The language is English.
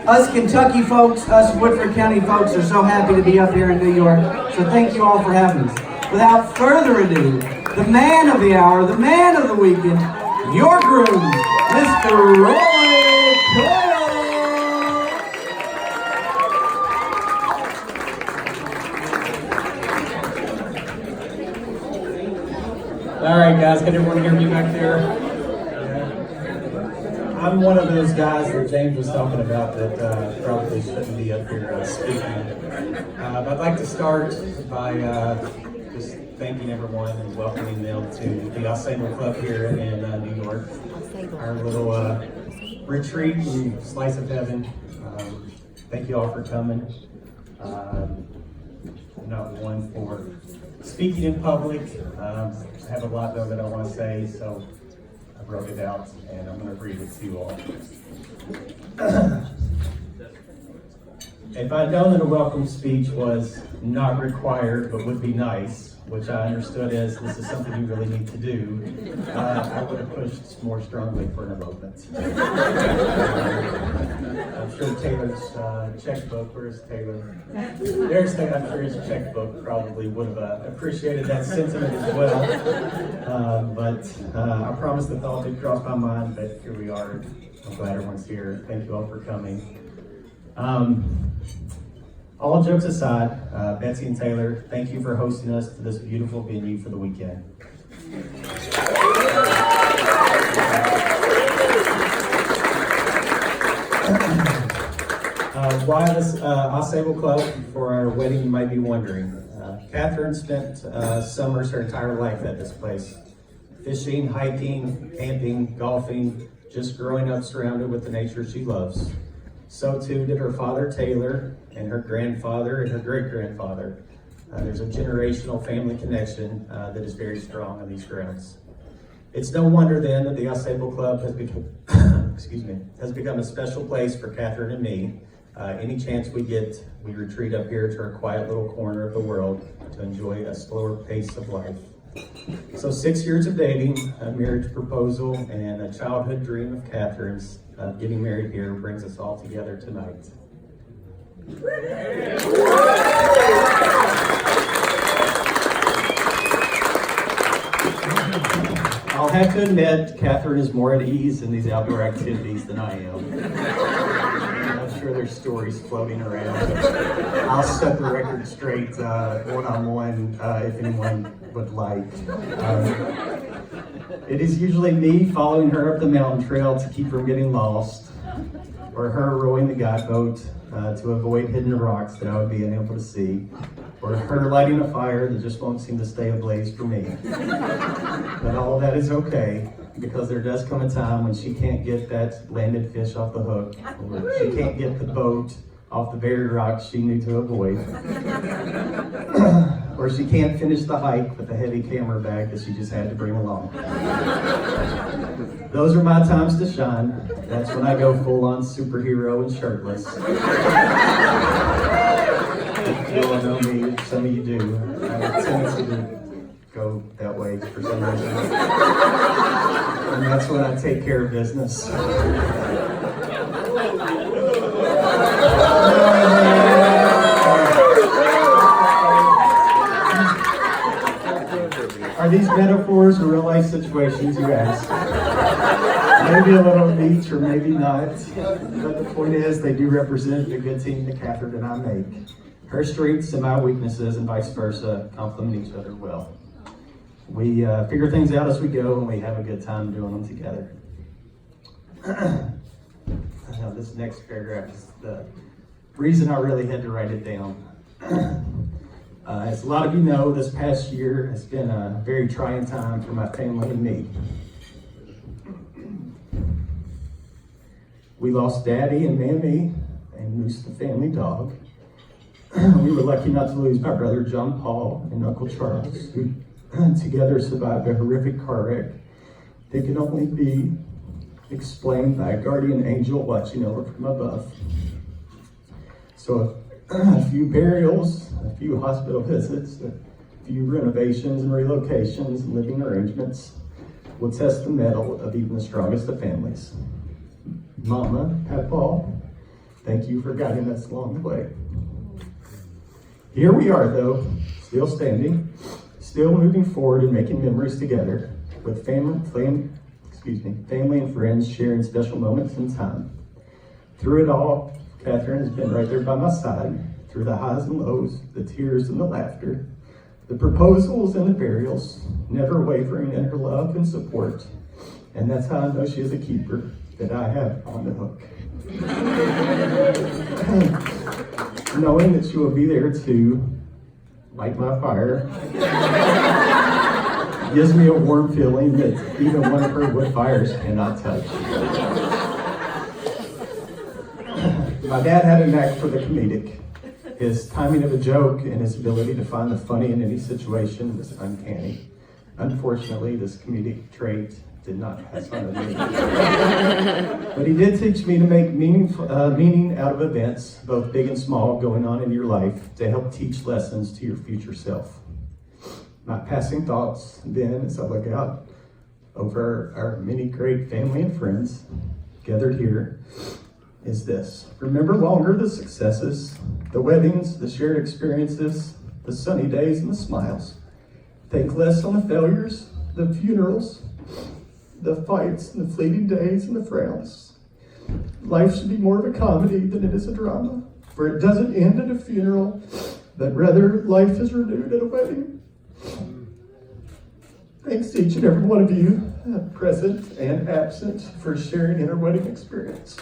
Us Kentucky folks, us Woodford County folks are so happy to be up here in New York. So thank you all for having us. Without further ado, the man of the hour, the man of the weekend, your groom, Mr. Roy Coyle. All right, guys, can everyone hear me back there? I'm one of those guys that James was talking about that probably shouldn't be up here speaking. But I'd like to start by just thanking everyone and welcoming them to the Ensemble Club here in New York. Our little retreat and slice of heaven. Thank you all for coming. Not one for speaking in public. I have a lot though that I want to say, so I wrote it out and I'm going to read it to you all. If I'd known that a welcome speech was not required but would be nice, which I understood as this is something you really need to do, I would have pushed more strongly for an elopement. I'm sure Taylor's checkbook, where's Taylor? There's Taylor, I'm sure his checkbook probably would have appreciated that sentiment as well. But I promise the thought did cross my mind, but here we are. I'm glad everyone's here. Thank you all for coming. All jokes aside, Betsy and Taylor, thank you for hosting us to this beautiful venue for the weekend. Why this Ensemble Club? For our wedding, you might be wondering. Catherine spent summers her entire life at this place. Fishing, hiking, camping, golfing, just growing up surrounded with the nature she loves. So too did her father, Taylor, and her grandfather and her great-grandfather. There's a generational family connection that is very strong on these grounds. It's no wonder then that the Ensemble Club has become, has become a special place for Catherine and me. Any chance we get, we retreat up here to our quiet little corner of the world to enjoy a slower pace of life. So 6 years of dating, a marriage proposal, and a childhood dream of Catherine's getting married here brings us all together tonight. I'll have to admit, Catherine is more at ease in these outdoor activities than I am. I'm sure there's stories floating around. I'll set the record straight one-on-one if anyone would like. It is usually me following her up the mountain trail to keep from getting lost, or her rowing the guide boat to avoid hidden rocks that I would be unable to see, or her lighting a fire that just won't seem to stay ablaze for me. But all of that is okay, because there does come a time when she can't get that landed fish off the hook, or she can't get the boat off the very rocks she knew to avoid, or she can't finish the hike with the heavy camera bag that she just had to bring along. Those are my times to shine. That's when I go full-on superhero and shirtless. If you all know me, some of you do. I have a tendency to go that way for some reason. And that's when I take care of business. Are these metaphors or real life situations, you ask? Maybe a little of each or maybe not. But the point is, they do represent the good team that Catherine and I make. Her strengths and my weaknesses and vice versa complement each other well. We figure things out as we go and we have a good time doing them together. Now this next paragraph is the reason I really had to write it down. As a lot of you know, this past year has been a very trying time for my family and me. We lost Daddy and Mammy and Moose the family dog. We were lucky not to lose my brother John Paul and Uncle Charles, who together survived a horrific car wreck that can only be explained by a guardian angel watching over from above. So a few burials, a few hospital visits, a few renovations and relocations and living arrangements will test the mettle of even the strongest of families. Mama, Papaw, Thank you for guiding us along the way. Here we are, though, still standing, still moving forward and making memories together with family and friends sharing special moments in time. Through it all, Catherine has been right there by my side, through the highs and lows, the tears and the laughter, the proposals and the burials, never wavering in her love and support. And that's how I know she is a keeper that I have on the hook. Knowing that she will be there to light my fire gives me a warm feeling that even one of her wood fires cannot touch. My dad had a knack for the comedic. His timing of a joke and his ability to find the funny in any situation was uncanny. Unfortunately, this comedic trait did not pass on to me. But he did teach me to make meaning out of events, both big and small, going on in your life, to help teach lessons to your future self. My passing thoughts then, as I look out over our many great family and friends gathered here, is this. Remember longer the successes, the weddings, the shared experiences, the sunny days and the smiles. Think less on the failures, the funerals, the fights and the fleeting days and the frowns. Life should be more of a comedy than it is a drama, for it doesn't end at a funeral, but rather life is renewed at a wedding. Thanks to each and every one of you, present and absent, for sharing in our wedding experience.